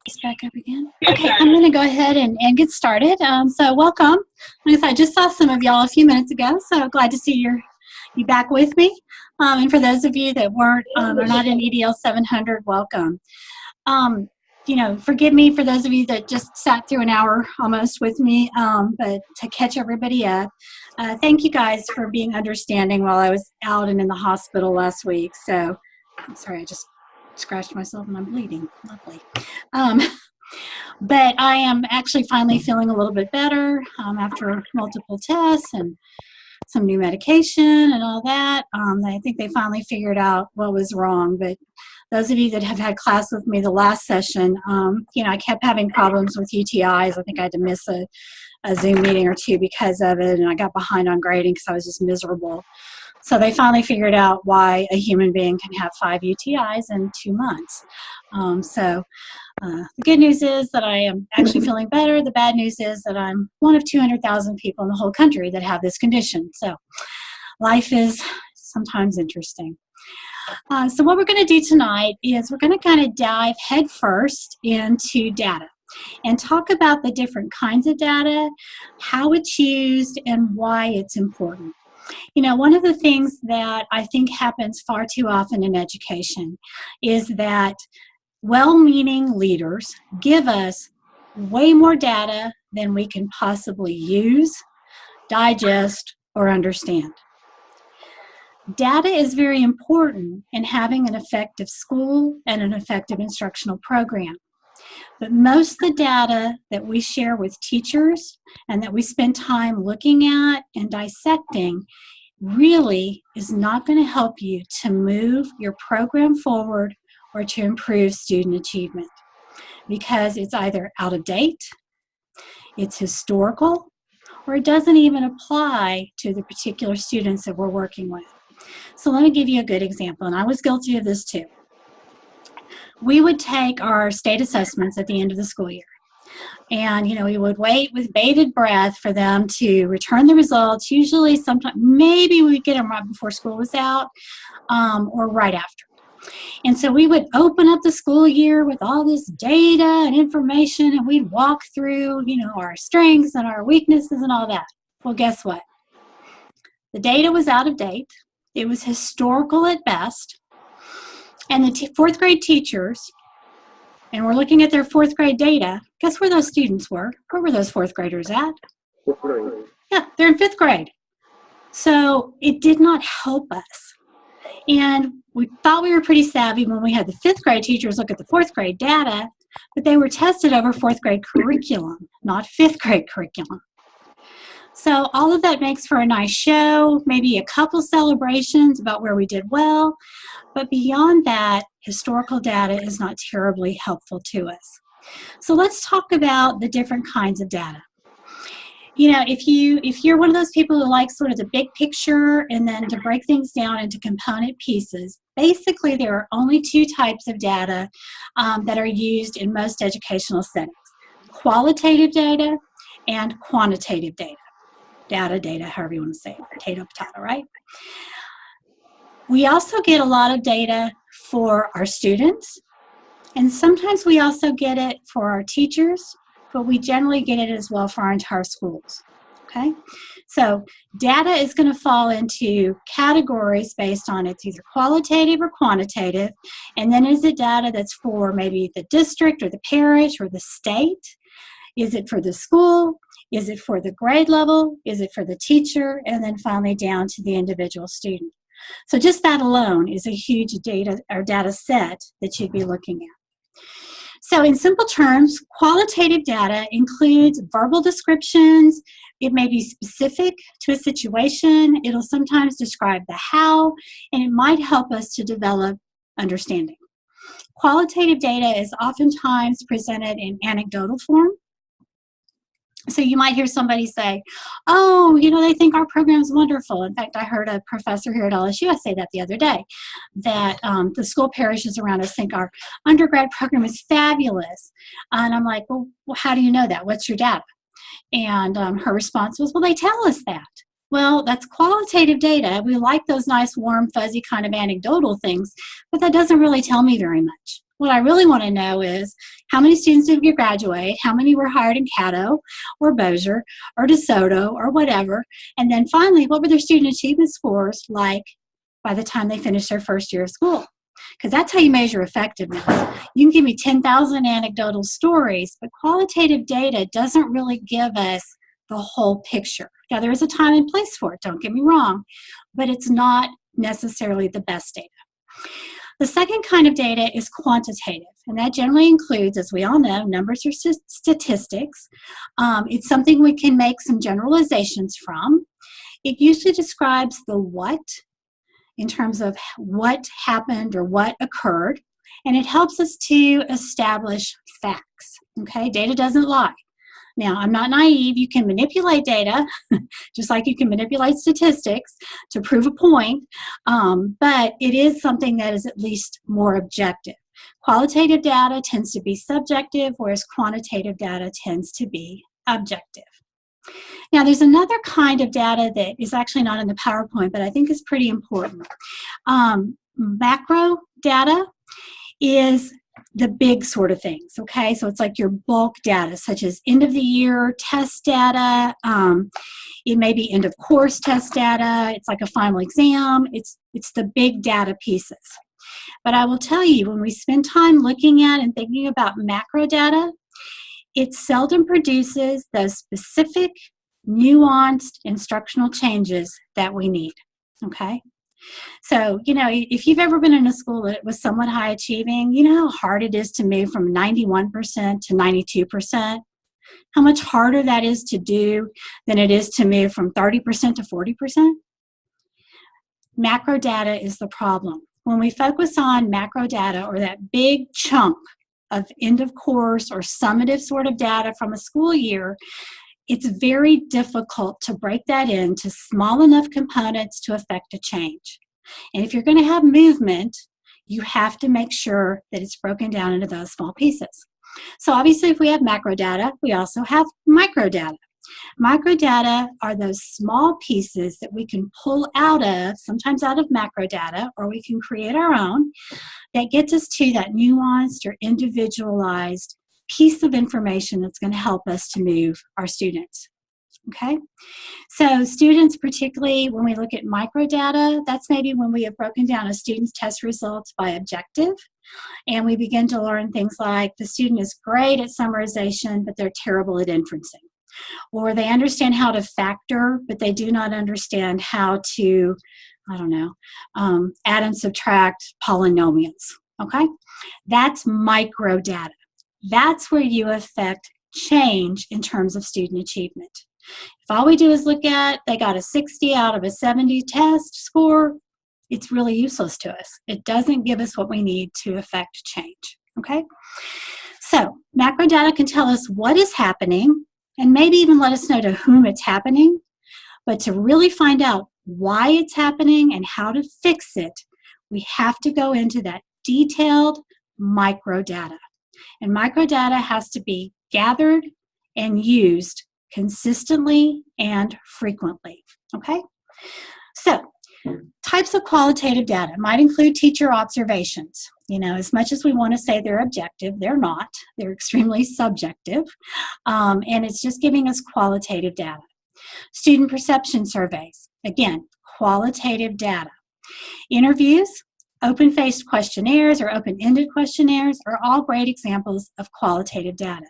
This back up again. Okay, I'm going to go ahead and get started. So welcome. Like I said, I just saw some of y'all a few minutes ago, so glad to see you back with me. And for those of you that weren't are not in EDL 700, welcome. Forgive me for those of you that just sat through an hour almost with me, but to catch everybody up, thank you guys for being understanding while I was out and in the hospital last week. So, I'm sorry, I just scratched myself and I'm bleeding. Lovely. But I am actually finally feeling a little bit better after multiple tests and some new medication and all that. I think they finally figured out what was wrong. But those of you that have had class with me the last session, I kept having problems with UTIs. I think I had to miss a Zoom meeting or two because of it, and I got behind on grading because I was just miserable. So they finally figured out why a human being can have 5 UTIs in 2 months. The good news is that I am actually feeling better. The bad news is that I'm one of 200,000 people in the whole country that have this condition. So life is sometimes interesting. So what we're going to do tonight is we're going to kind of dive headfirst into data and talk about the different kinds of data, how it's used, and why it's important. One of the things that I think happens far too often in education is that well-meaning leaders give us way more data than we can possibly use, digest, or understand. Data is very important in having an effective school and an effective instructional program. But most of the data that we share with teachers and that we spend time looking at and dissecting really is not going to help you to move your program forward or to improve student achievement, because it's either out of date, it's historical, or it doesn't even apply to the particular students that we're working with. So let me give you a good example, and I was guilty of this too. We would take our state assessments at the end of the school year. And, we would wait with bated breath for them to return the results. Usually, sometimes, maybe we'd get them right before school was out or right after. And so we would open up the school year with all this data and information, and we'd walk through, our strengths and our weaknesses and all that. Well, guess what? The data was out of date. It was historical at best. And the fourth grade teachers, and we're looking at their fourth grade data, guess where those students were? Where were those fourth graders at? Yeah, they're in fifth grade. So it did not help us. And we thought we were pretty savvy when we had the fifth grade teachers look at the fourth grade data, but they were tested over fourth grade curriculum, not fifth grade curriculum. So all of that makes for a nice show, maybe a couple celebrations about where we did well, but beyond that, historical data is not terribly helpful to us. So let's talk about the different kinds of data. If you're one of those people who likes sort of the big picture and then to break things down into component pieces, basically there are only 2 types of data that are used in most educational settings: qualitative data and quantitative data. Data, however you want to say it, potato, right? We also get a lot of data for our students, and sometimes we also get it for our teachers, but we generally get it as well for our entire schools, okay? So data is going to fall into categories based on it's either qualitative or quantitative, and then is it data that's for maybe the district or the parish or the state? Is it for the school? Is it for the grade level? Is it for the teacher? And then finally down to the individual student. So just that alone is a huge data set that you'd be looking at. So in simple terms, qualitative data includes verbal descriptions. It may be specific to a situation. It'll sometimes describe the how, and it might help us to develop understanding. Qualitative data is oftentimes presented in anecdotal form. So you might hear somebody say, oh, they think our program is wonderful. In fact, I heard a professor here at LSU say that the other day, that the school parishes around us think our undergrad program is fabulous. And I'm like, well, how do you know that? What's your data? And her response was, well, they tell us that. Well, that's qualitative data. We like those nice, warm, fuzzy kind of anecdotal things, but that doesn't really tell me very much. What I really want to know is how many students did you graduate, how many were hired in Caddo or Bossier or DeSoto or whatever, and then finally, what were their student achievement scores like by the time they finished their first year of school? Because that's how you measure effectiveness. You can give me 10,000 anecdotal stories, but qualitative data doesn't really give us the whole picture. Now, there is a time and place for it, don't get me wrong, but it's not necessarily the best data. The second kind of data is quantitative, and that generally includes, as we all know, numbers or statistics. It's something we can make some generalizations from. It usually describes the what in terms of what happened or what occurred, and it helps us to establish facts. Okay, data doesn't lie. Now, I'm not naive. You can manipulate data, just like you can manipulate statistics to prove a point, but it is something that is at least more objective. Qualitative data tends to be subjective, whereas quantitative data tends to be objective. Now, there's another kind of data that is actually not in the PowerPoint, but I think is pretty important. Macro data is the big sort of things, okay? So it's like your bulk data, such as end of the year test data. It may be end of course test data. It's like a final exam. It's the big data pieces. But I will tell you, when we spend time looking at and thinking about macro data, it seldom produces those specific, nuanced instructional changes that we need, okay? So, you know, if you've ever been in a school that was somewhat high achieving, you know how hard it is to move from 91% to 92%? How much harder that is to do than it is to move from 30% to 40%? Macro data is the problem. When we focus on macro data, or that big chunk of end of course or summative sort of data from a school year, it's very difficult to break that into small enough components to affect a change. And if you're going to have movement, you have to make sure that it's broken down into those small pieces. So obviously, if we have macro data, we also have micro data. Micro data are those small pieces that we can pull out of, sometimes out of macro data, or we can create our own, that gets us to that nuanced or individualized piece of information that's going to help us to move our students. Okay? So students, particularly when we look at microdata, that's maybe when we have broken down a student's test results by objective, and we begin to learn things like the student is great at summarization, but they're terrible at inferencing. Or they understand how to factor, but they do not understand how to, I don't know, add and subtract polynomials. Okay? That's microdata. That's where you affect change in terms of student achievement. If all we do is look at they got a 60 out of a 70 test score, it's really useless to us. It doesn't give us what we need to affect change. Okay? So macro data can tell us what is happening and maybe even let us know to whom it's happening, but to really find out why it's happening and how to fix it, we have to go into that detailed micro data. And micro data has to be gathered and used consistently and frequently, okay? So, types of qualitative data might include teacher observations. You know, as much as we want to say they're objective, they're not. They're extremely subjective, and it's just giving us qualitative data. Student perception surveys, again, qualitative data. Interviews, open-faced questionnaires or open-ended questionnaires are all great examples of qualitative data.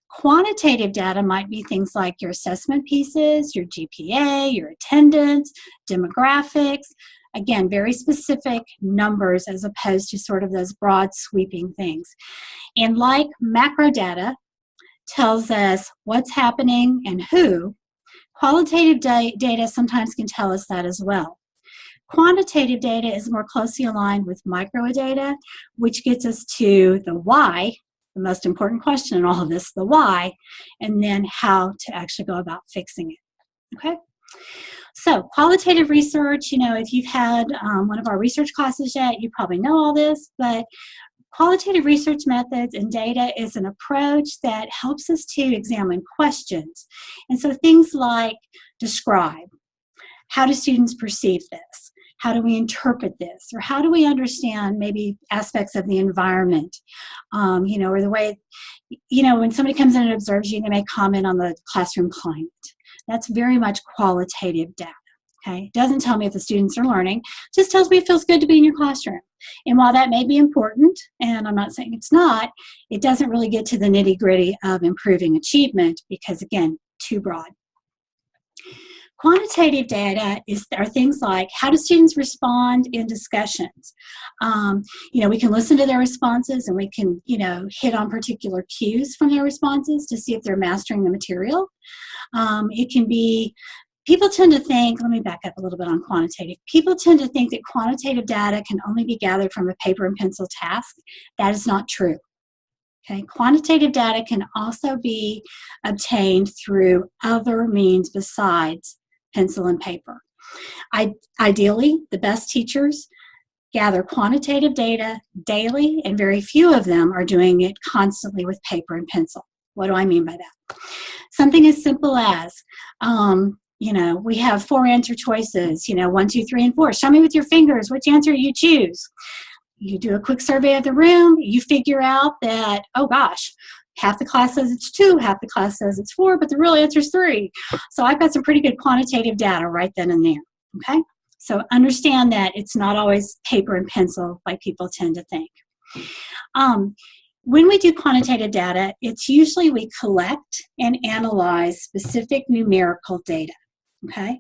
Quantitative data might be things like your assessment pieces, your GPA, your attendance, demographics. Again, very specific numbers as opposed to sort of those broad sweeping things. And like macro data tells us what's happening and who, qualitative data sometimes can tell us that as well. Quantitative data is more closely aligned with micro data, which gets us to the why, the most important question in all of this, the why, and then how to actually go about fixing it, okay? So qualitative research, you know, if you've had one of our research classes yet, you probably know all this, but qualitative research methods and data is an approach that helps us to examine questions. And so things like describe, how do students perceive this? How do we interpret this? Or how do we understand maybe aspects of the environment? Or the way, when somebody comes in and observes you, they may comment on the classroom climate. That's very much qualitative data. Okay? It doesn't tell me if the students are learning, it just tells me it feels good to be in your classroom. And while that may be important, and I'm not saying it's not, it doesn't really get to the nitty-gritty of improving achievement because, again, too broad. Quantitative data are things like, how do students respond in discussions? We can listen to their responses and we can, hit on particular cues from their responses to see if they're mastering the material. It can be, people tend to think, let me back up a little bit on quantitative. People tend to think that quantitative data can only be gathered from a paper and pencil task. That is not true. Okay, quantitative data can also be obtained through other means besides pencil and paper. Ideally, the best teachers gather quantitative data daily, and very few of them are doing it constantly with paper and pencil. What do I mean by that? Something as simple as, we have 4 answer choices, 1, 2, 3, and 4. Show me with your fingers which answer you choose. You do a quick survey of the room, you figure out that, oh gosh, half the class says it's 2, half the class says it's 4, but the real answer is 3. So I've got some pretty good quantitative data right then and there, okay? So understand that it's not always paper and pencil like people tend to think. When we do quantitative data, it's usually we collect and analyze specific numerical data, okay?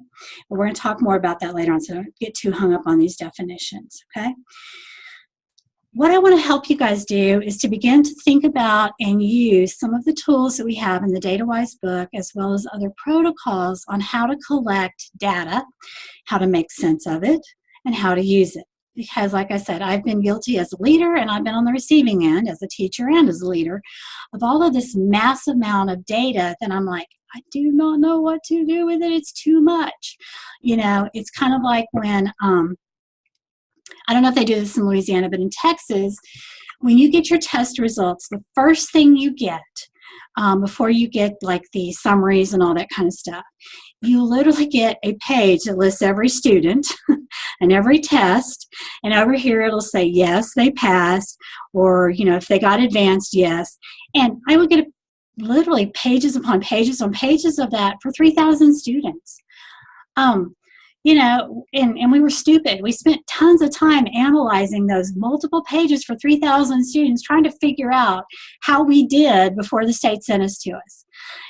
But we're going to talk more about that later on, so don't get too hung up on these definitions, okay? What I want to help you guys do is to begin to think about and use some of the tools that we have in the DataWise book, as well as other protocols on how to collect data, how to make sense of it, and how to use it. Because, like I said, I've been guilty as a leader, and I've been on the receiving end as a teacher and as a leader of all of this massive amount of data that I'm like, I do not know what to do with it. It's too much. It's kind of like when, I don't know if they do this in Louisiana, but in Texas, when you get your test results, the first thing you get before you get like the summaries and all that kind of stuff, you literally get a page that lists every student and every test, and over here it'll say, yes, they passed, or, if they got advanced, yes. And I would get literally pages upon pages on pages of that for 3,000 students. And we were stupid. We spent tons of time analyzing those multiple pages for 3,000 students, trying to figure out how we did before the state sent us to us.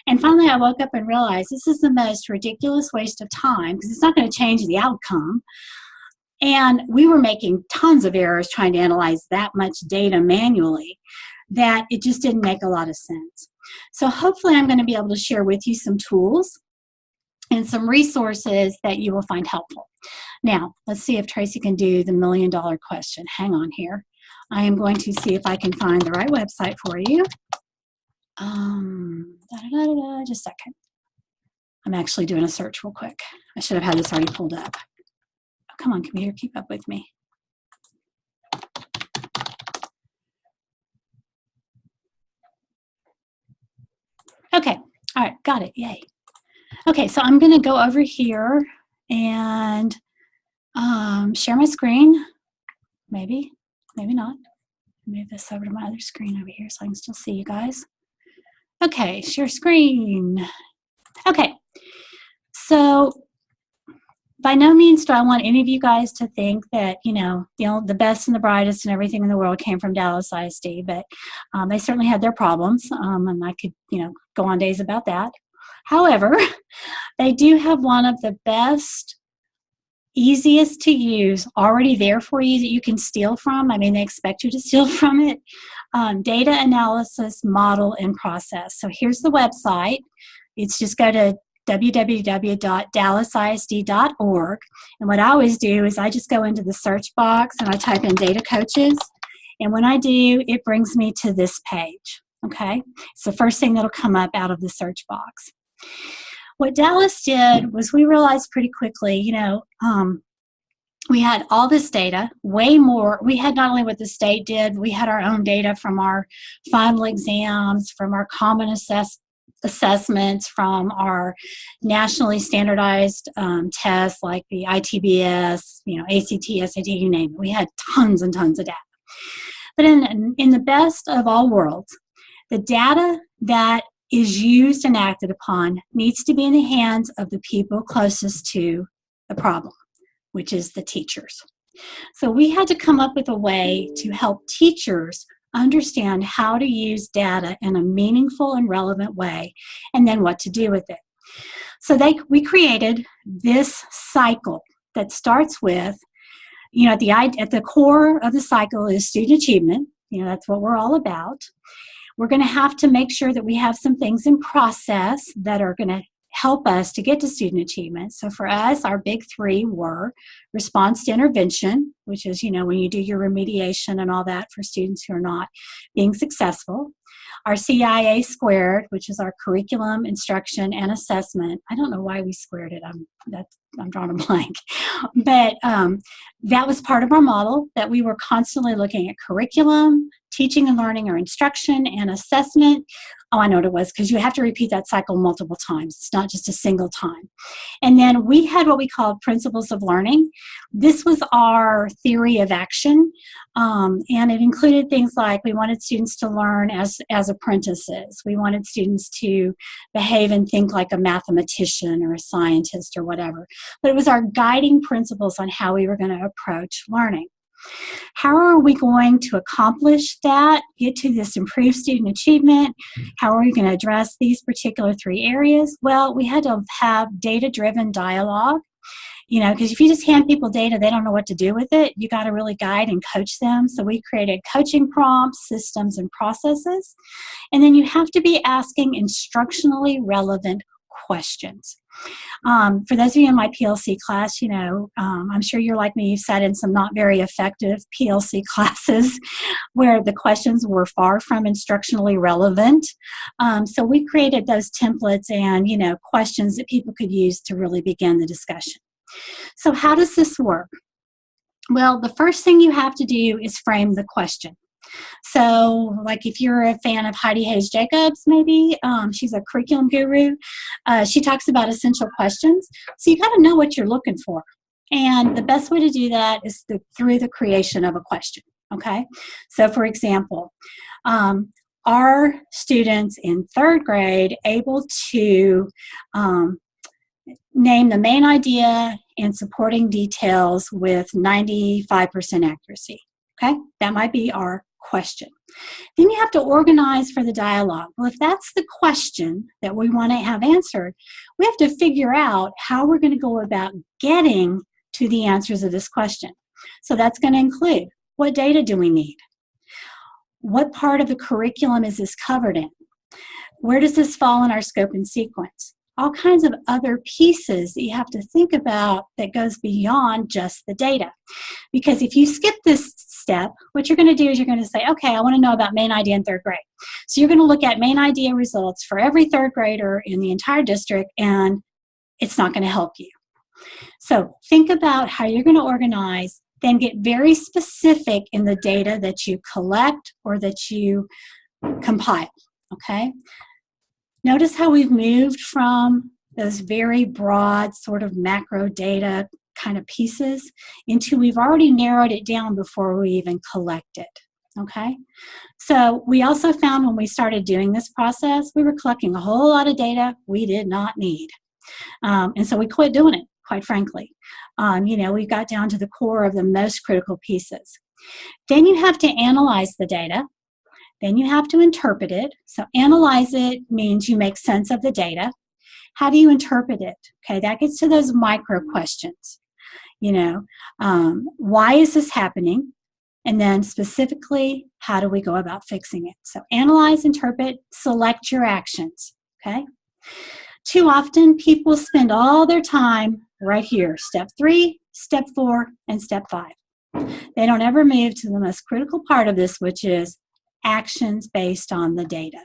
And finally, I woke up and realized this is the most ridiculous waste of time because it's not going to change the outcome. And we were making tons of errors trying to analyze that much data manually that it just didn't make a lot of sense. So hopefully I'm going to be able to share with you some tools and some resources that you will find helpful. Now, let's see if Tracy can do the $1 million question. Hang on here. I am going to see if I can find the right website for you. Just a second. I'm actually doing a search real quick. I should have had this already pulled up. Oh, come on, computer, keep up with me. Okay, all right, got it, yay. Okay, so I'm gonna go over here and share my screen. Maybe not. Move this over to my other screen over here so I can still see you guys. Okay, share screen. Okay, so by no means do I want any of you guys to think that, the best and the brightest and everything in the world came from Dallas ISD, but they certainly had their problems, and I could, go on days about that. However, they do have one of the best, easiest to use, already there for you that you can steal from. I mean, they expect you to steal from it. Data analysis, model, and process. So here's the website. It's just go to www.dallasisd.org. And what I always do is I just go into the search box and I type in data coaches. And when I do, it brings me to this page. Okay? It's the first thing that'll come up out of the search box. What Dallas did was we realized pretty quickly, we had all this data, way more. We had not only what the state did, we had our own data from our final exams, from our common assessments from our nationally standardized tests like the ITBS, ACT, SAT, you name it. We had tons and tons of data. But in the best of all worlds, the data that is used and acted upon needs to be in the hands of the people closest to the problem, which is the teachers. So we had to come up with a way to help teachers understand how to use data in a meaningful and relevant way, and then what to do with it. So we created this cycle that starts with, at the core of the cycle is student achievement. That's what we're all about. We're going to have to make sure that we have some things in process that are going to help us to get to student achievement. So for us, our big three were response to intervention, which is, when you do your remediation and all that for students who are not being successful. Our CIA squared, which is our curriculum, instruction, and assessment. I don't know why we squared it. I'm drawing a blank. But that was part of our model, that we were constantly looking at curriculum, teaching and learning, or instruction, and assessment. Oh, I know what it was, because you have to repeat that cycle multiple times. It's not just a single time. And then we had what we called principles of learning. This was our theory of action, and it included things like we wanted students to learn as apprentices. We wanted students to behave and think like a mathematician or a scientist or whatever. But it was our guiding principles on how we were going to approach learning. How are we going to accomplish that, get to this improved student achievement? How are we going to address these particular three areas? Well, we had to have data-driven dialogue, because if you just hand people data, they don't know what to do with it. You got to really guide and coach them. So we created coaching prompts, systems, and processes. And then you have to be asking instructionally relevant questions. For those of you in my PLC class, I'm sure you're like me, you've sat in some not very effective PLC classes where the questions were far from instructionally relevant. So we created those templates and, questions that people could use to really begin the discussion. So how does this work? Well, the first thing you have to do is frame the question. So, like if you're a fan of Heidi Hayes Jacobs, maybe, she's a curriculum guru, she talks about essential questions. So you got to know what you're looking for. And the best way to do that is through the creation of a question, okay? So for example, are students in third grade able to name the main idea and supporting details with 95% accuracy? Okay, that might be our question. Then you have to organize for the dialogue. Well, if that's the question that we want to have answered, we have to figure out how we're going to go about getting to the answers of this question. So that's going to include, what data do we need? What part of the curriculum is this covered in? Where does this fall in our scope and sequence? All kinds of other pieces that you have to think about that goes beyond just the data. Because if you skip this step, what you're going to do is you're going to say, okay, I want to know about main idea in third grade. So you're going to look at main idea results for every third grader in the entire district, and it's not going to help you. So think about how you're going to organize, then get very specific in the data that you collect or that you compile, okay? Notice how we've moved from those very broad sort of macro data kind of pieces into we've already narrowed it down before we even collect it, okay? So we also found when we started doing this process, we were collecting a whole lot of data we did not need. And so we quit doing it, quite frankly. We got down to the core of the most critical pieces. Then you have to analyze the data. Then you have to interpret it. So analyze it means you make sense of the data. How do you interpret it? Okay, that gets to those micro questions. Why is this happening? And then specifically, how do we go about fixing it? So analyze, interpret, select your actions, okay? Too often, people spend all their time right here, step 3, step 4, and step 5. They don't ever move to the most critical part of this, which is actions based on the data.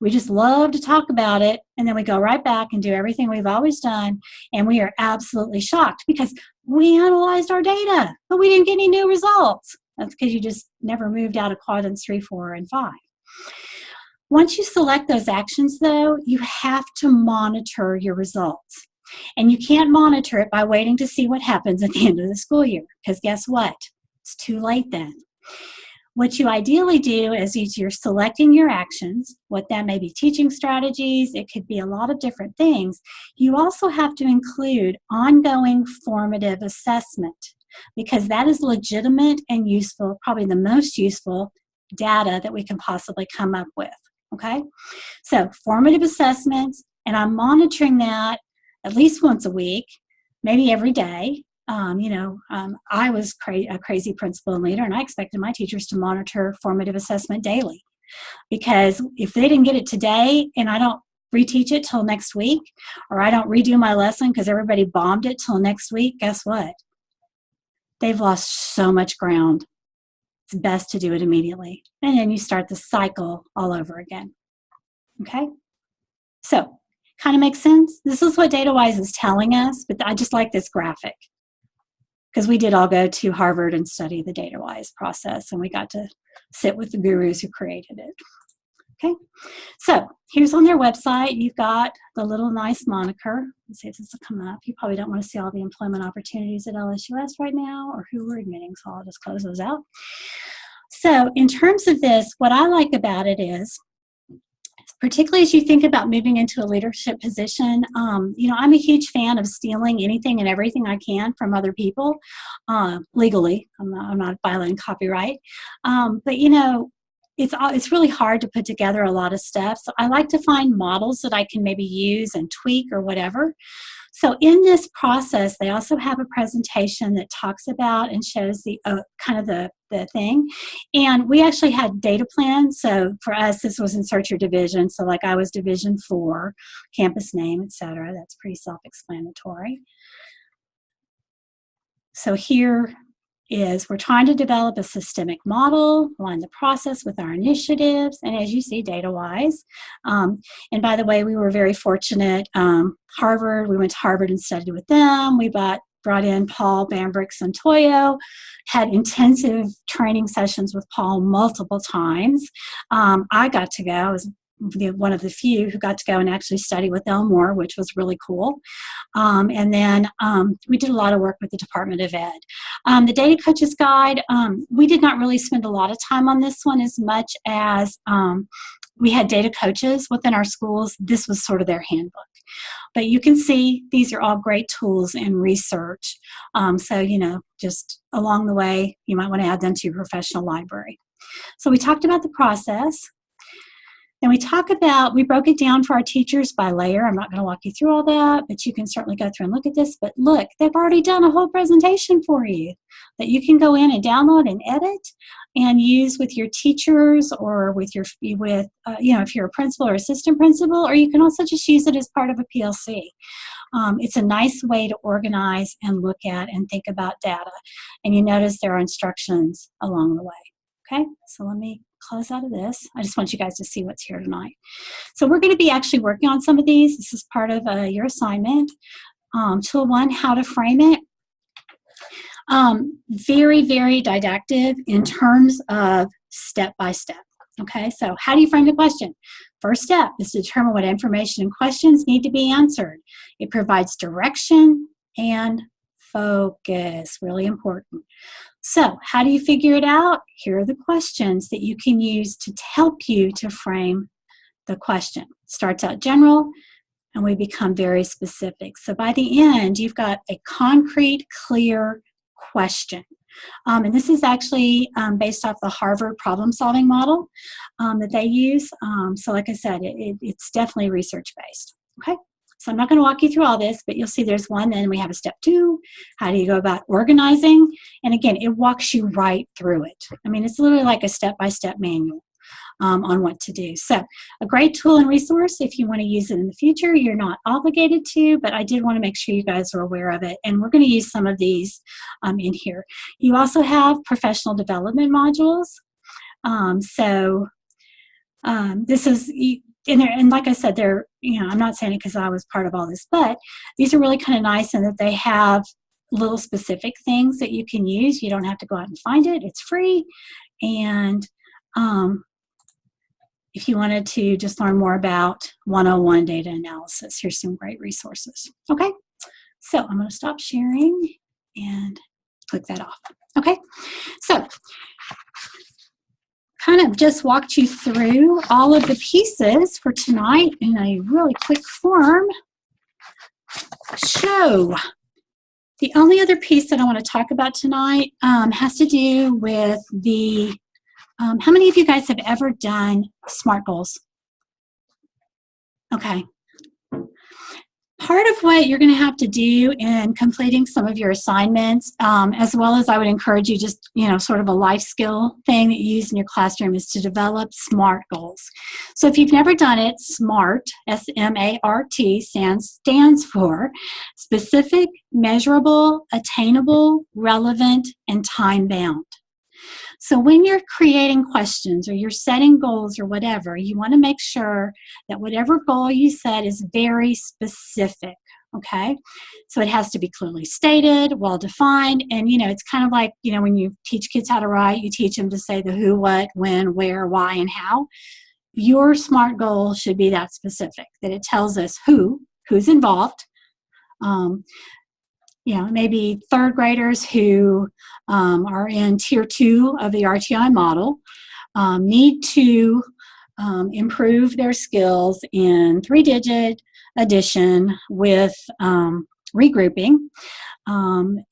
We just love to talk about it, and then we go right back and do everything we've always done, and we are absolutely shocked because we analyzed our data, but we didn't get any new results. That's because you just never moved out of quadrants 3, 4, and 5. Once you select those actions, though, you have to monitor your results. And you can't monitor it by waiting to see what happens at the end of the school year, because guess what? It's too late then. What you ideally do is you're selecting your actions, what that may be teaching strategies, it could be a lot of different things. You also have to include ongoing formative assessment, because that is legitimate and useful, probably the most useful data that we can possibly come up with, okay? So formative assessments, and I'm monitoring that at least once a week, maybe every day. I was a crazy principal and leader, and I expected my teachers to monitor formative assessment daily. Because if they didn't get it today and I don't reteach it till next week, or I don't redo my lesson because everybody bombed it till next week, guess what? They've lost so much ground. It's best to do it immediately. And then you start the cycle all over again. Okay? So, kind of makes sense? This is what DataWise is telling us, but I just like this graphic, because we did all go to Harvard and study the DataWise process, and we got to sit with the gurus who created it. Okay, so here's on their website, you've got the little nice moniker. Let's see if this will come up. You probably don't want to see all the employment opportunities at LSUS right now, or who we're admitting, so I'll just close those out. So in terms of this, what I like about it is, particularly as you think about moving into a leadership position, I'm a huge fan of stealing anything and everything I can from other people, legally. I'm not filing copyright, but it's really hard to put together a lot of stuff. So I like to find models that I can maybe use and tweak or whatever. So in this process, they also have a presentation that talks about and shows the kind of the thing. And we actually had data plans. So for us, this was insert your division. So like I was Division 4, campus name, etc. That's pretty self-explanatory. So here is we're trying to develop a systemic model, align the process with our initiatives, and as you see, DataWise. And by the way, we were very fortunate. Harvard, we went to Harvard and studied with them. We brought in Paul Bambrick-Santoyo, had intensive training sessions with Paul multiple times. I got to go. I was one of the few who got to go and actually study with Elmore, which was really cool. And then we did a lot of work with the Department of Ed. The Data Coaches Guide, we did not really spend a lot of time on this one as much as we had data coaches within our schools. This was sort of their handbook. But you can see these are all great tools in research. So, just along the way, you might want to add them to your professional library. So we talked about the process. And we broke it down for our teachers by layer. I'm not going to walk you through all that, but you can certainly go through and look at this. But look, they've already done a whole presentation for you that you can go in and download and edit and use with your teachers, or if you're a principal or assistant principal, or you can also just use it as part of a PLC. It's a nice way to organize and look at and think about data. And you notice there are instructions along the way. Okay, so let me close out of this. I just want you guys to see what's here tonight. So we're going to be actually working on some of these. This is part of your assignment. Tool 1, how to frame it. Very, very didactic in terms of step by step. Okay, so how do you frame the question? First step is to determine what information and questions need to be answered. It provides direction and focus, really important. So how do you figure it out? Here are the questions that you can use to help you to frame the question. Starts out general, and we become very specific. So by the end, you've got a concrete, clear question. And this is actually based off the Harvard problem-solving model that they use. So like I said, it's definitely research-based. Okay? So I'm not going to walk you through all this, but you'll see there's one. Then we have a step 2. How do you go about organizing? And again, it walks you right through it. I mean, it's literally like a step-by-step manual on what to do. So a great tool and resource if you want to use it in the future. You're not obligated to, but I did want to make sure you guys are aware of it. And we're going to use some of these in here. You also have professional development modules. This is... And like I said, they're, I'm not saying it because I was part of all this, but these are really kind of nice in that they have little specific things that you can use. You don't have to go out and find it. It's free. And if you wanted to just learn more about 101 data analysis, here's some great resources. Okay, so I'm going to stop sharing and click that off. Okay, so kind of just walked you through all of the pieces for tonight in a really quick form. So the only other piece that I want to talk about tonight has to do with the, how many of you guys have ever done SMART goals? Okay. Part of what you're going to have to do in completing some of your assignments, as well as I would encourage you just, sort of a life skill thing that you use in your classroom, is to develop SMART goals. So if you've never done it, SMART, S-M-A-R-T, stands for specific, measurable, attainable, relevant, and time-bound. So when you're creating questions or you're setting goals or whatever, you want to make sure that whatever goal you set is very specific, okay? So it has to be clearly stated, well-defined, and, it's kind of like, when you teach kids how to write, you teach them to say the who, what, when, where, why, and how. Your SMART goal should be that specific, that it tells us who's involved, maybe third graders who are in tier 2 of the RTI model need to improve their skills in 3-digit addition with regrouping.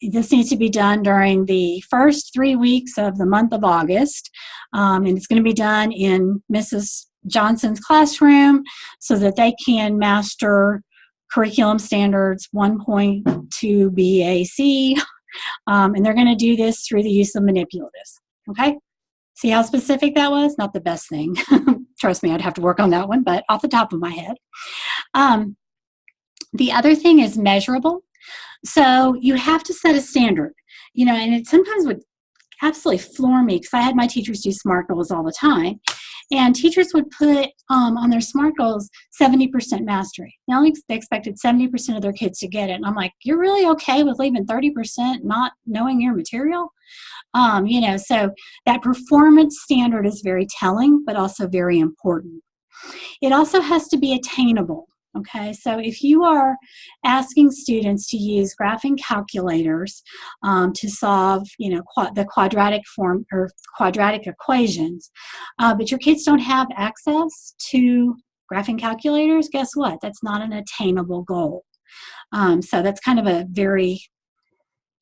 This needs to be done during the first 3 weeks of the month of August, and it's going to be done in Mrs. Johnson's classroom so that they can master curriculum standards 1.2 BAC, and they're going to do this through the use of manipulatives, okay? See how specific that was? Not the best thing. Trust me, I'd have to work on that one, but off the top of my head. The other thing is measurable. So you have to set a standard, and it sometimes would absolutely floor me because I had my teachers do SMART goals all the time. And teachers would put on their SMART goals 70% mastery. Now they expected 70% of their kids to get it. And I'm like, you're really okay with leaving 30% not knowing your material? So that performance standard is very telling, but also very important. It also has to be attainable. Okay, so if you are asking students to use graphing calculators to solve, the quadratic form or quadratic equations, but your kids don't have access to graphing calculators, guess what? That's not an attainable goal. So that's kind of a very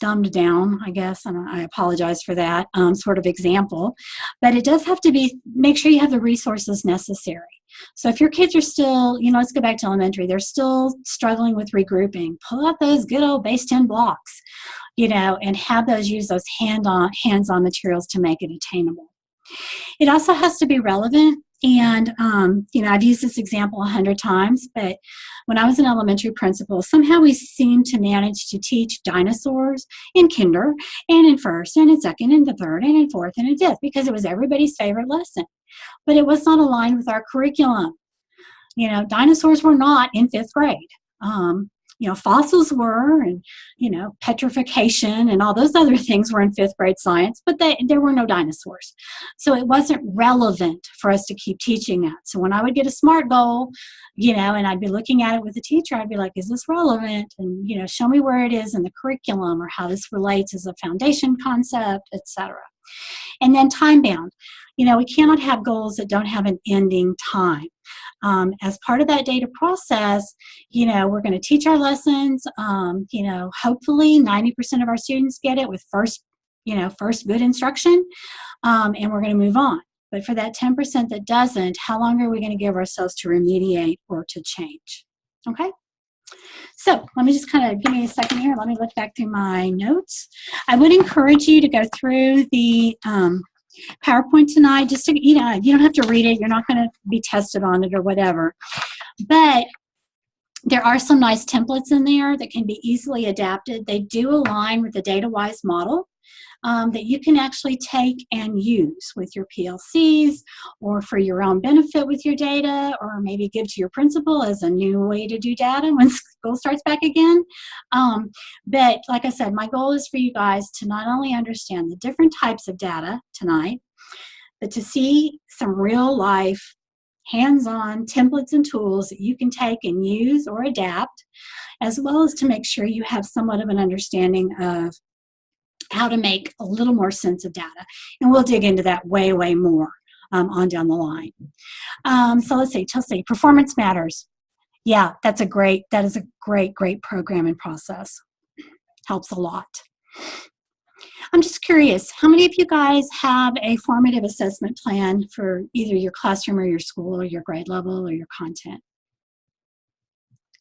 dumbed down, I guess, and I apologize for that sort of example, but it does have to be, make sure you have the resources necessary. So if your kids are still, let's go back to elementary, they're still struggling with regrouping, pull out those good old base 10 blocks, and have those use those hands-on materials to make it attainable. It also has to be relevant. And, I've used this example 100 times, but when I was an elementary principal, somehow we seemed to manage to teach dinosaurs in kinder and in first and in second and in third and in fourth and in fifth because it was everybody's favorite lesson. But it was not aligned with our curriculum. Dinosaurs were not in 5th grade. Fossils were, and, petrification and all those other things were in 5th grade science, but there were no dinosaurs. So it wasn't relevant for us to keep teaching that. So when I would get a SMART goal, and I'd be looking at it with the teacher, I'd be like, is this relevant? And, show me where it is in the curriculum or how this relates as a foundation concept, etc. And then time-bound. We cannot have goals that don't have an ending time. As part of that data process, we're going to teach our lessons. Hopefully 90% of our students get it with first good instruction, and we're going to move on. But for that 10% that doesn't, how long are we going to give ourselves to remediate or to change? Okay? So let me just kind of give me a second here. Let me look back through my notes. I would encourage you to go through the PowerPoint tonight. Just to, you don't have to read it. You're not going to be tested on it or whatever. But there are some nice templates in there that can be easily adapted. They do align with the DataWise model that you can actually take and use with your PLCs or for your own benefit with your data, or maybe give to your principal as a new way to do data when school starts back again. But like I said, my goal is for you guys to not only understand the different types of data tonight, but to see some real life hands-on templates and tools that you can take and use or adapt, as well as to make sure you have somewhat of an understanding of how to make a little more sense of data. And we'll dig into that way, way more on down the line. So let's see, Chelsea, performance matters. Yeah, that is a great program and process. Helps a lot. I'm just curious, how many of you guys have a formative assessment plan for either your classroom or your school or your grade level or your content?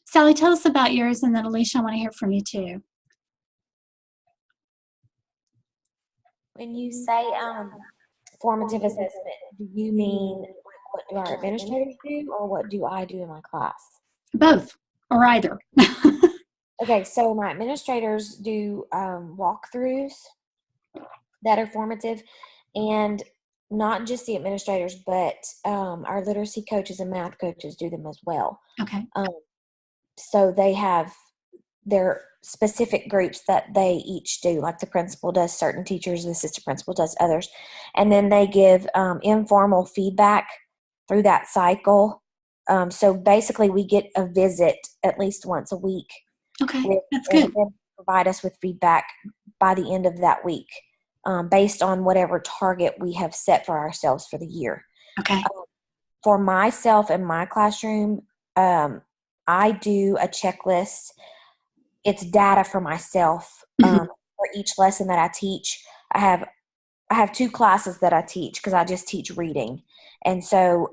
Sally, tell us about yours, and then Alicia, I want to hear from you too. When you say formative assessment, do you mean like what do our administrators do, or what do I do in my class? Both, or either. Okay, so my administrators do walkthroughs that are formative, and not just the administrators, but our literacy coaches and math coaches do them as well. Okay. So they have their specific groups that they each do, like the principal does certain teachers, the assistant principal does others, and then they give informal feedback through that cycle. So basically we get a visit at least once a week. Okay, that's good. And provide us with feedback by the end of that week, based on whatever target we have set for ourselves for the year. Okay. For myself and my classroom, I do a checklist. It's data for myself for each lesson that I teach. I have 2 classes that I teach because I just teach reading. And so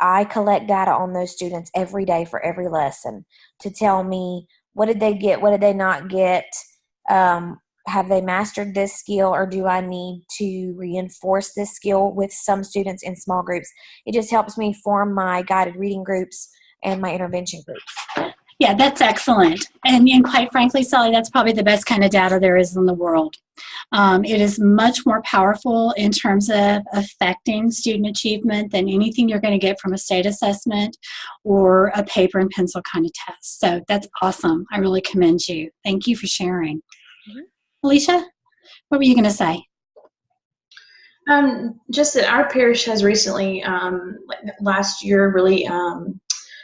I collect data on those students every day for every lesson to tell me what did they get, what did they not get, have they mastered this skill, or do I need to reinforce this skill with some students in small groups. It just helps me form my guided reading groups and my intervention groups. Yeah, that's excellent. And quite frankly, Sally, that's probably the best kind of data there is in the world. It is much more powerful in terms of affecting student achievement than anything you're going to get from a state assessment or a paper and pencil kind of test. So that's awesome. I really commend you. Thank you for sharing. Mm-hmm. Alicia, what were you going to say? Just that our parish has recently, last year, really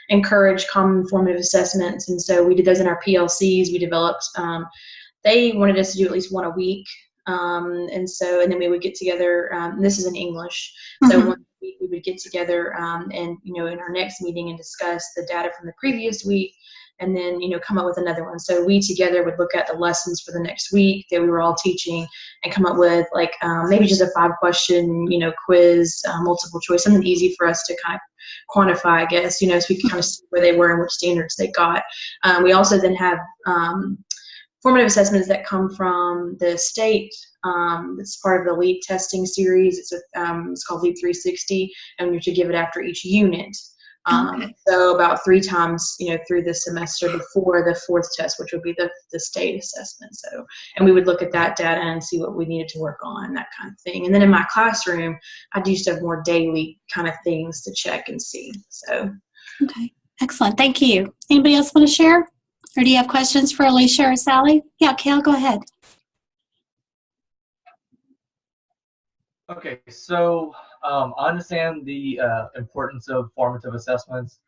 encouraged common formative assessments, and so we did those in our PLCs. We developed, they wanted us to do at least one a week, and then we would get together, this is in English, so once a week we would get together and in our next meeting and discuss the data from the previous week, and then come up with another one. So we together would look at the lessons for the next week that we were all teaching and come up with maybe just a 5-question quiz, multiple choice, something easy for us to kind of quantify, I guess, so we can kind of see where they were and which standards they got. We also then have formative assessments that come from the state. It's part of the LEAP testing series. It's called LEAP 360, and you should give it after each unit. So about 3 times, through the semester before the 4th test, which would be the state assessment. So, and we would look at that data and see what we needed to work on, that kind of thing. And then in my classroom, I do have more daily kind of things to check and see. So. Okay, excellent. Thank you. Anybody else want to share? Or do you have questions for Alicia or Sally? Yeah, Kale, go ahead. Okay, so I understand the importance of formative assessments.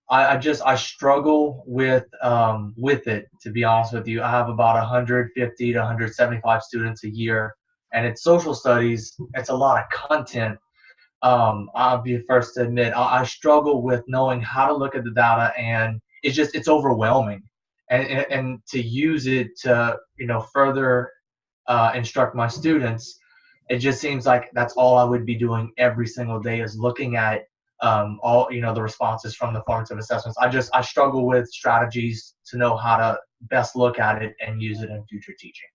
I struggle with it, to be honest with you. I have about 150 to 175 students a year, and it's social studies. It's a lot of content. I'll be the first to admit I struggle with knowing how to look at the data, and it's overwhelming, and to use it to further instruct my students. It just seems like that's all I would be doing every single day is looking at all the responses from the formative assessments. I struggle with strategies to know how to best look at it and use it in future teaching.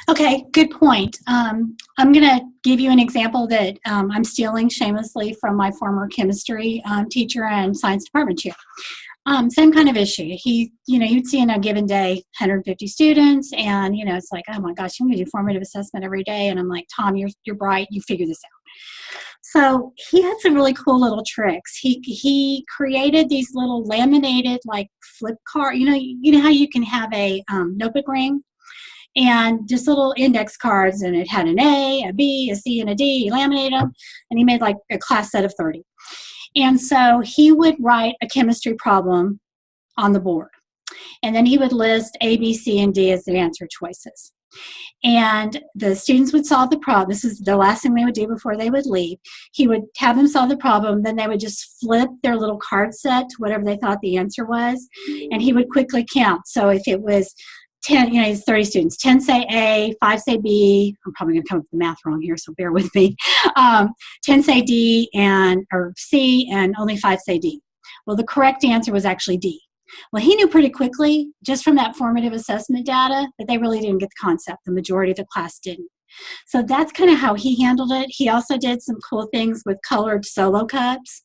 Okay, good point. I'm going to give you an example that I'm stealing shamelessly from my former chemistry teacher and science department chair. Same kind of issue. You'd see in a given day 150 students, and it's like, oh my gosh, I'm going to do formative assessment every day. And I'm like, Tom, you're bright. You figure this out. So he had some really cool little tricks. He created these little laminated flip card. You know how you can have a notebook ring. and just little index cards, and it had an A, a B, a C, and a D. He laminated them, and he made like a class set of 30. And so he would write a chemistry problem on the board, and then he would list A, B, C, and D as the answer choices. And the students would solve the problem. This is the last thing they would do before they would leave. He would have them solve the problem, then they would just flip their little card set to whatever they thought the answer was, and he would quickly count. So if it was 10, it's 30 students, 10 say A, 5 say B, I'm probably going to come up with the math wrong here, so bear with me, 10 say D or C, and only 5 say D. Well, the correct answer was actually D. Well, he knew pretty quickly, just from that formative assessment data, that they really didn't get the concept. The majority of the class didn't. So that's kind of how he handled it. He also did some cool things with colored solo cups.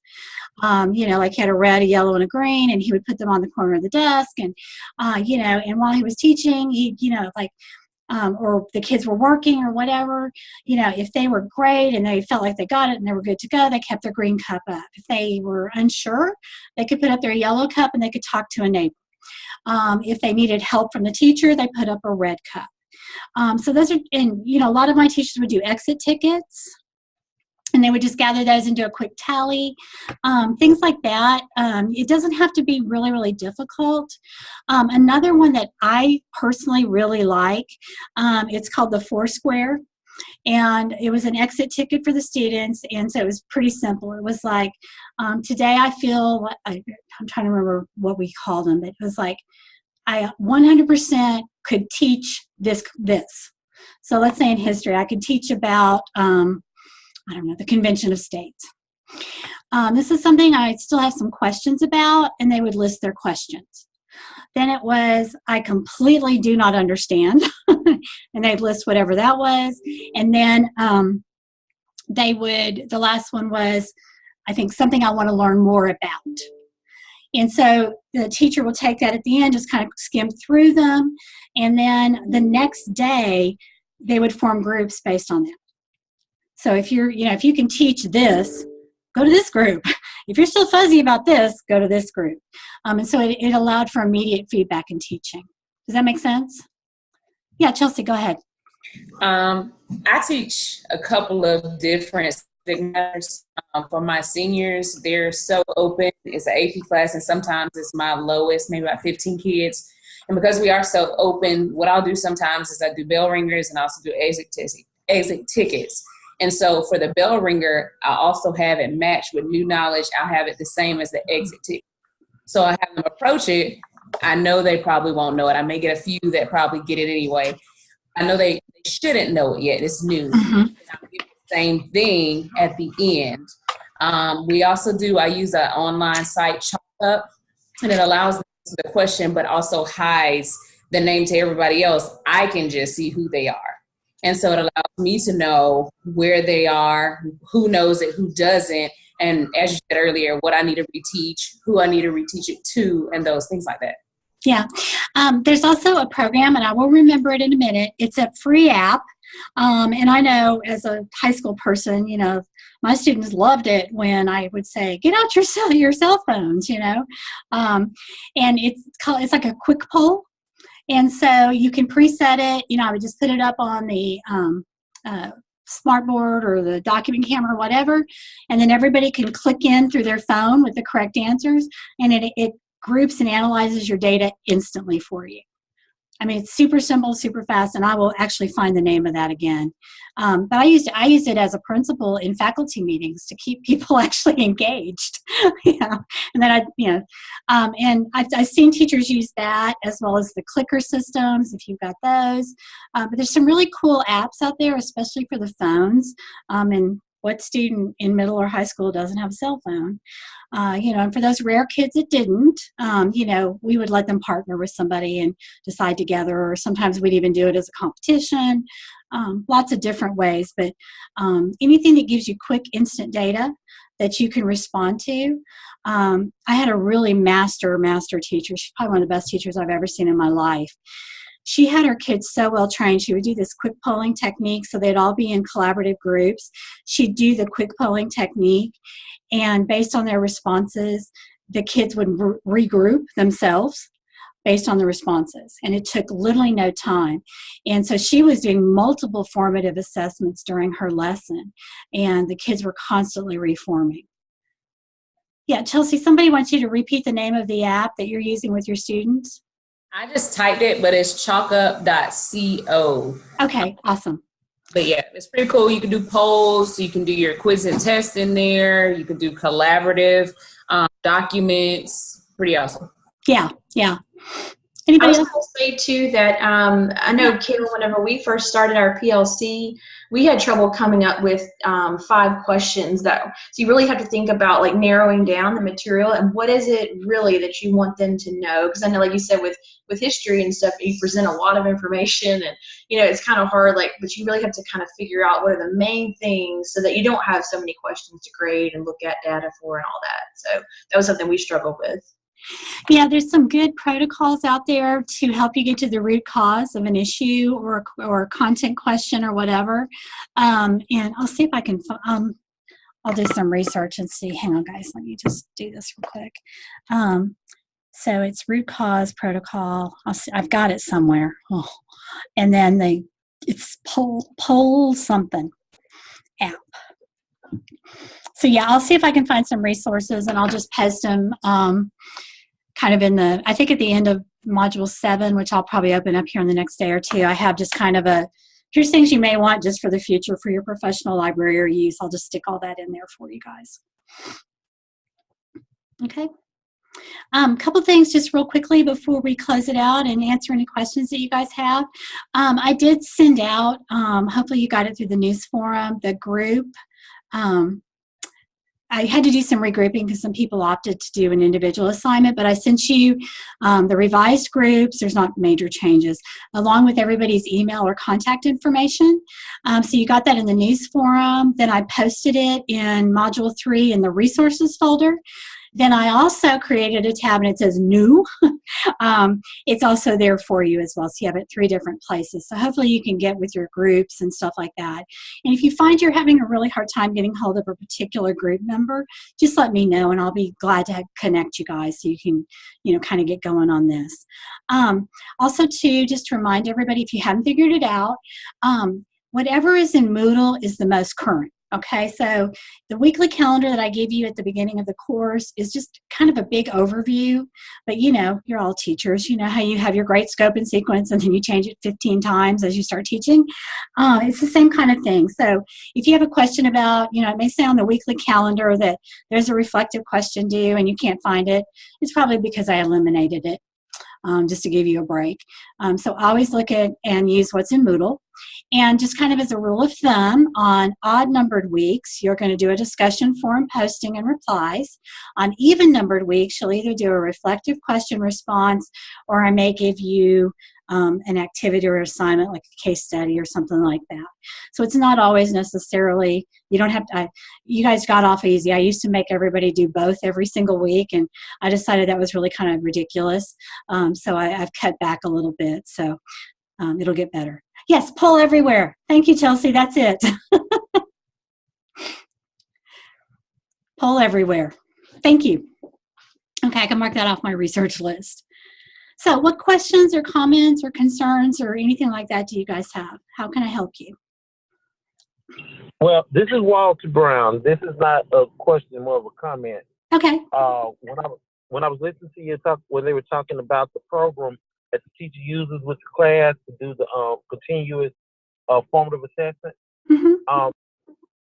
Like he had a red, a yellow, and a green, and he would put them on the corner of the desk. And, and while he was teaching, or the kids were working or whatever, if they were great and they felt like they got it and they were good to go, they kept their green cup up. If they were unsure, they could put up their yellow cup and they could talk to a neighbor. If they needed help from the teacher, they put up a red cup. So those are, and a lot of my teachers would do exit tickets, and they would just gather those and do a quick tally, things like that. It doesn't have to be really, really difficult. Another one that I personally really like, it's called the Foursquare, and it was an exit ticket for the students, and so it was pretty simple. It was like, today I feel, I'm trying to remember what we called them, but it was like, I 100% could teach this. So let's say in history, I could teach about, the Convention of States. This is something I still have some questions about, and they would list their questions. Then it was, I completely do not understand, and they'd list whatever that was. And then the last one was, I think, something I want to learn more about. And so the teacher will take that at the end, just kind of skim through them, and then the next day they would form groups based on that. So if if you can teach this, go to this group. If you're still fuzzy about this, go to this group. And so it allowed for immediate feedback in teaching. Does that make sense? Yeah, Chelsea, go ahead. I teach a couple of different subject matters. For my seniors, they're so open. It's an AP class, and sometimes it's my lowest, maybe about 15 kids. And because we are so open, what I'll do sometimes is I do bell ringers and I also do exit tickets. And so for the bell ringer, I also have it matched with new knowledge. I'll have it the same as the exit ticket. So I have them approach it. I know they probably won't know it. I may get a few that probably get it anyway. I know they shouldn't know it yet. It's new. Mm-hmm. And I'll give the same thing at the end. We also I use an online site, Chalk Up, and it allows them to answer the question, but also hides the name to everybody else. I can just see who they are. And so it allows me to know where they are, who knows it, who doesn't, and as you said earlier, what I need to reteach, who I need to reteach it to, and those things like that. Yeah. There's also a program, and I will remember it in a minute. It's a free app. And I know as a high school person, my students loved it when I would say, get out your cell phones, and it's like a quick poll. And so you can preset it. I would just put it up on the smartboard or the document camera or whatever, and then everybody can click in through their phone with the correct answers, and it groups and analyzes your data instantly for you. I mean, it's super simple, super fast, and I will actually find the name of that again. But I used it as a principal in faculty meetings to keep people actually engaged. And then and I've seen teachers use that as well as the clicker systems if you've got those. But there's some really cool apps out there, especially for the phones. And what student in middle or high school doesn't have a cell phone? And for those rare kids that didn't, we would let them partner with somebody and decide together, or sometimes we'd even do it as a competition. Lots of different ways, but anything that gives you quick, instant data that you can respond to. I had a really master teacher. She's probably one of the best teachers I've ever seen in my life. She had her kids so well trained. She would do this quick polling technique, so they'd all be in collaborative groups. She'd do the quick polling technique, and based on their responses, the kids would regroup themselves based on the responses. And it took literally no time. And so she was doing multiple formative assessments during her lesson, and the kids were constantly reforming. Yeah, Chelsea, somebody wants you to repeat the name of the app that you're using with your students. I just typed it, but it's chalkup.co. Okay, awesome. But yeah, it's pretty cool. You can do polls, you can do your quiz and test in there, you can do collaborative documents. Pretty awesome. Yeah. I Anybody was else? going to say too that I know, Carol, whenever we first started our PLC, we had trouble coming up with 5 questions so you really have to think about like narrowing down the material and what is it really that you want them to know, because I know, like you said, with history and stuff, you present a lot of information, and it's kind of hard, but you really have to kind of figure out what are the main things so that you don't have so many questions to grade and look at data for and all that. So that was something we struggled with. Yeah, there's some good protocols out there to help you get to the root cause of an issue or a content question or whatever. And I'll see if I can, I'll do some research and see. Hang on, guys. Let me just do this real quick. So it's root cause protocol. I've got it somewhere. Oh. And then it's poll something app. So yeah, I'll see if I can find some resources, and I'll just post them kind of I think at the end of module 7, which I'll probably open up here in the next day or two. I have just kind of here's things you may want just for the future for your professional library or use. I'll just stick all that in there for you guys. Okay. Couple things just real quickly before we close it out and answer any questions that you guys have. I did send out, hopefully you got it through the news forum, the group. I had to do some regrouping because some people opted to do an individual assignment, but I sent you the revised groups. There's not major changes, along with everybody's email or contact information. So you got that in the news forum. Then I posted it in module 3 in the resources folder. Then I also created a tab and it says new. It's also there for you as well. So you have it 3 different places. So hopefully you can get with your groups and stuff like that. And if you find you're having a really hard time getting hold of a particular group member, just let me know and I'll be glad to connect you guys so you can, kind of get going on this. Also too, just to remind everybody, if you haven't figured it out, whatever is in Moodle is the most current. Okay, so the weekly calendar that I gave you at the beginning of the course is just kind of a big overview, but you're all teachers. You know how you have your great scope and sequence and then you change it 15 times as you start teaching. It's the same kind of thing. So if you have a question about, it may say on the weekly calendar that there's a reflective question due and you can't find it, it's probably because I eliminated it. Just to give you a break. So always look at and use what's in Moodle. And just kind of as a rule of thumb, on odd-numbered weeks, you're going to do a discussion forum posting and replies. On even-numbered weeks, you'll either do a reflective question response, or I may give you an activity or assignment like a case study or something like that. So it's not always necessarily, you don't have to, you guys got off easy. I used to make everybody do both every single week, and I decided that was really kind of ridiculous. So I've cut back a little bit, so it'll get better. Yes, poll everywhere. Thank you, Chelsea. That's it. Poll everywhere. Thank you. Okay, I can mark that off my research list. So what questions or comments or concerns or anything like that do you guys have? How can I help you? Well, this is Walter Brown. This is not a question, more of a comment. Okay. When I was listening to you talk, when they were talking about the program that the teacher uses with the class to do the continuous formative assessment,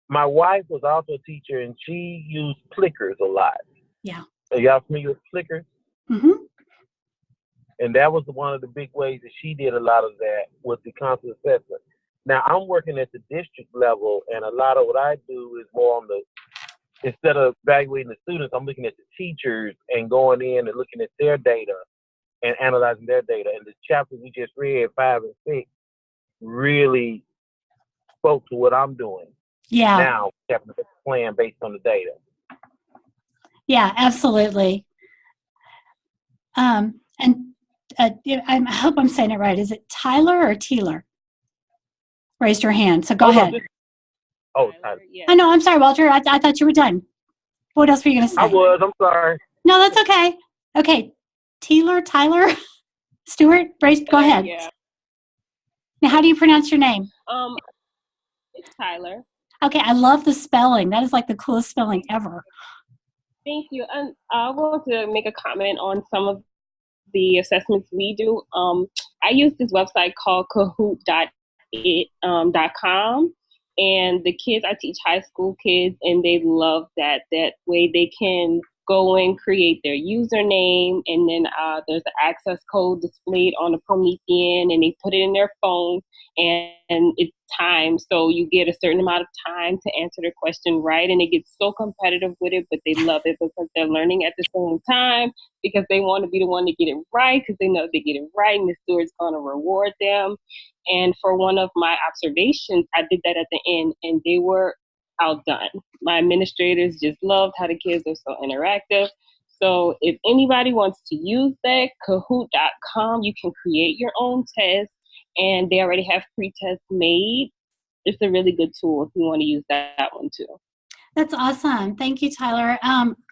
my wife was also a teacher and she used clickers a lot. Yeah. Are y'all familiar with clickers? Mm-hmm. And that was one of the big ways that she did a lot of that with the constant assessment. Now I'm working at the district level, and a lot of what I do is more on instead of evaluating the students, I'm looking at the teachers and going in and looking at their data and analyzing their data. And the chapters we just read, 5 and 6, really spoke to what I'm doing. Yeah. Now, having a plan based on the data. Yeah, absolutely. And I hope I'm saying it right. Is it Tyler or Teeler? Raised your hand, so go ahead. Tyler. Yeah. I know, I'm sorry, Walter. I thought you were done. What else were you going to say? I'm sorry. No, that's okay. Okay, Tyler? Stuart, go ahead. Yeah. Now, how do you pronounce your name? It's Tyler. Okay, I love the spelling. That is like the coolest spelling ever. Thank you. And I want to make a comment on some of the assessments we do. I use this website called Kahoot.com, and the kids, I teach high school kids, and they love that. That way they can go and create their username, and then there's an access code displayed on the Promethean, and they put it in their phone, and it's timed, so you get a certain amount of time to answer the question right, and they get so competitive with it, but they love it because they're learning at the same time, because they want to be the one to get it right, because they know if they get it right, Miss Stewart's going to reward them. And for one of my observations, I did that at the end, and they were outdone. My administrators just loved how the kids are so interactive. So if anybody wants to use that, Kahoot.com, you can create your own test, and they already have pre-tests made. It's a really good tool if you want to use that one too. That's awesome. Thank you, Tyler.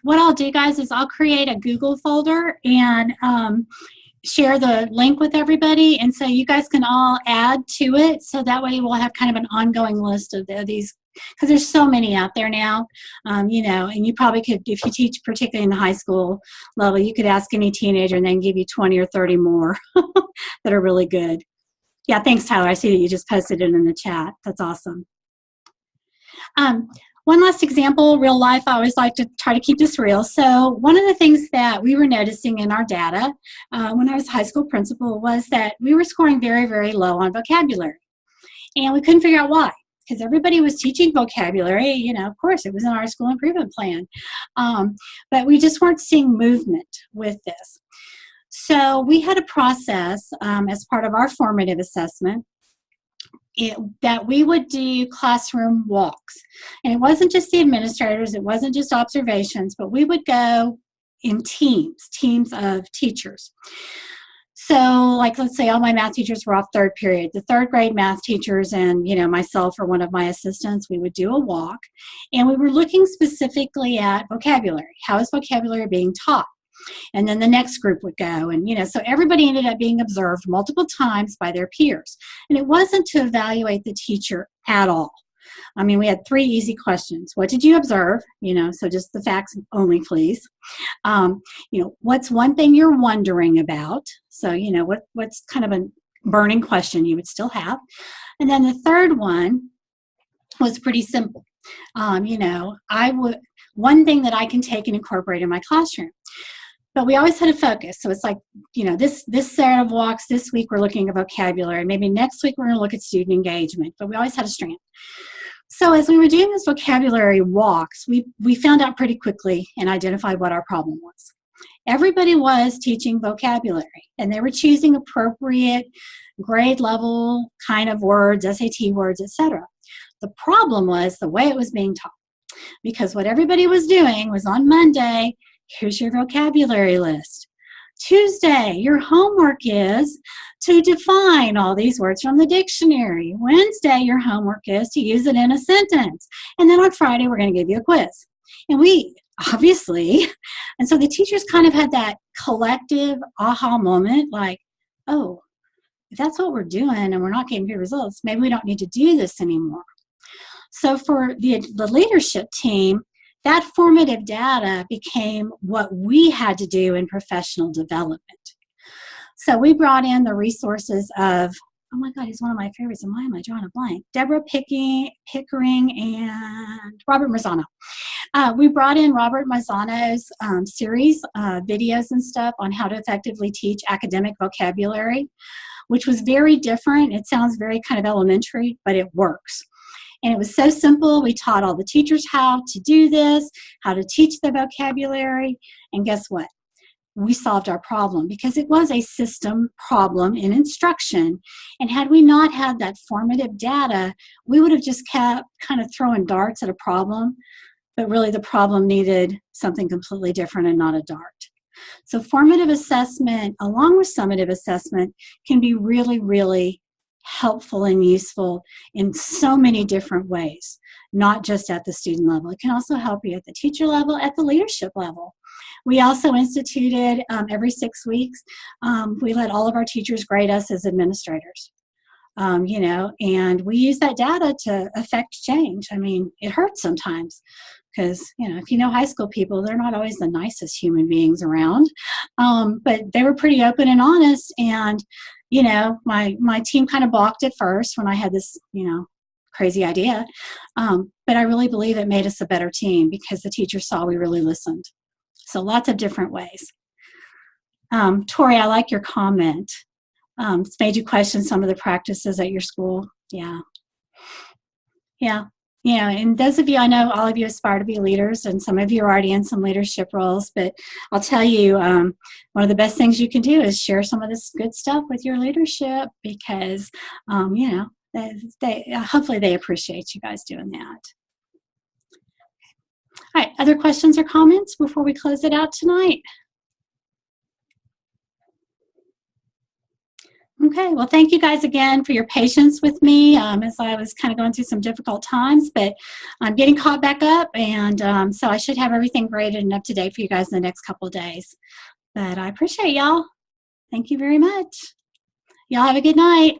What I'll do, guys, is I'll create a Google folder and share the link with everybody, and so you guys can all add to it, so that way we'll have kind of an ongoing list of these, because there's so many out there now, and you probably could, if you teach particularly in the high school level, you could ask any teenager and then give you 20 or 30 more that are really good. Yeah, thanks, Tyler. I see that you just posted it in the chat. That's awesome. One last example, real life. I always like to try to keep this real. So one of the things that we were noticing in our data when I was a high school principal was that we were scoring very, very low on vocabulary. And we couldn't figure out why, because everybody was teaching vocabulary. Of course, it was in our school improvement plan. But we just weren't seeing movement with this. So we had a process as part of our formative assessment that we would do classroom walks. And it wasn't just the administrators, it wasn't just observations, but we would go in teams of teachers. So like, let's say all my math teachers were off third period. The third grade math teachers and, myself or one of my assistants, we would do a walk. And we were looking specifically at vocabulary. How is vocabulary being taught? And then the next group would go, and so everybody ended up being observed multiple times by their peers. And it wasn't to evaluate the teacher at all. I mean, we had 3 easy questions. What did you observe? So just the facts only, please. What's one thing you're wondering about? So, what's kind of a burning question you would still have? And then the third one was pretty simple. One thing that I can take and incorporate in my classroom. But we always had a focus. So it's like, this set of walks, this week we're looking at vocabulary. Maybe next week we're going to look at student engagement. But we always had a strand. So as we were doing this vocabulary walks, we found out pretty quickly and identified what our problem was. Everybody was teaching vocabulary, and they were choosing appropriate grade level kind of words, SAT words, etc. The problem was the way it was being taught. Because what everybody was doing was on Monday, here's your vocabulary list. Tuesday, your homework is to define all these words from the dictionary. Wednesday, your homework is to use it in a sentence. And then on Friday, we're going to give you a quiz. And we, obviously, and so the teachers kind of had that collective aha moment, like, oh, if that's what we're doing and we're not getting good results, maybe we don't need to do this anymore. So for the leadership team, that formative data became what we had to do in professional development. So we brought in the resources of, oh my God, he's one of my favorites, and why am I drawing a blank? Deborah Pickering and Robert Marzano. We brought in Robert Marzano's series, videos and stuff on how to effectively teach academic vocabulary, which was very different. It sounds very kind of elementary, but it works. And it was so simple. We taught all the teachers how to do this, how to teach the vocabulary. And guess what? We solved our problem because it was a system problem in instruction. And had we not had that formative data, we would have just kept kind of throwing darts at a problem. But really the problem needed something completely different and not a dart. So formative assessment, along with summative assessment, can be really, really helpful and useful in so many different ways, not just at the student level. It can also help you at the teacher level, at the leadership level. We also instituted every 6 weeks, we let all of our teachers grade us as administrators. You know, and we use that data to affect change. I mean, it hurts sometimes because, you know, if you know high school people, they're not always the nicest human beings around. But they were pretty open and honest. And, you know, my team kind of balked at first when I had this, you know, crazy idea. But I really believe it made us a better team because the teachers saw we really listened. So lots of different ways. Tori, I like your comment. It's made you question some of the practices at your school. Yeah. Yeah. Yeah. And those of you, I know all of you aspire to be leaders, and some of you are already in some leadership roles, but I'll tell you, one of the best things you can do is share some of this good stuff with your leadership because, you know, hopefully they appreciate you guys doing that. All right. Other questions or comments before we close it out tonight? Okay, well, thank you guys again for your patience with me as I was kind of going through some difficult times, but I'm getting caught back up, and so I should have everything graded and up to date for you guys in the next couple of days. But I appreciate y'all. Thank you very much. Y'all have a good night.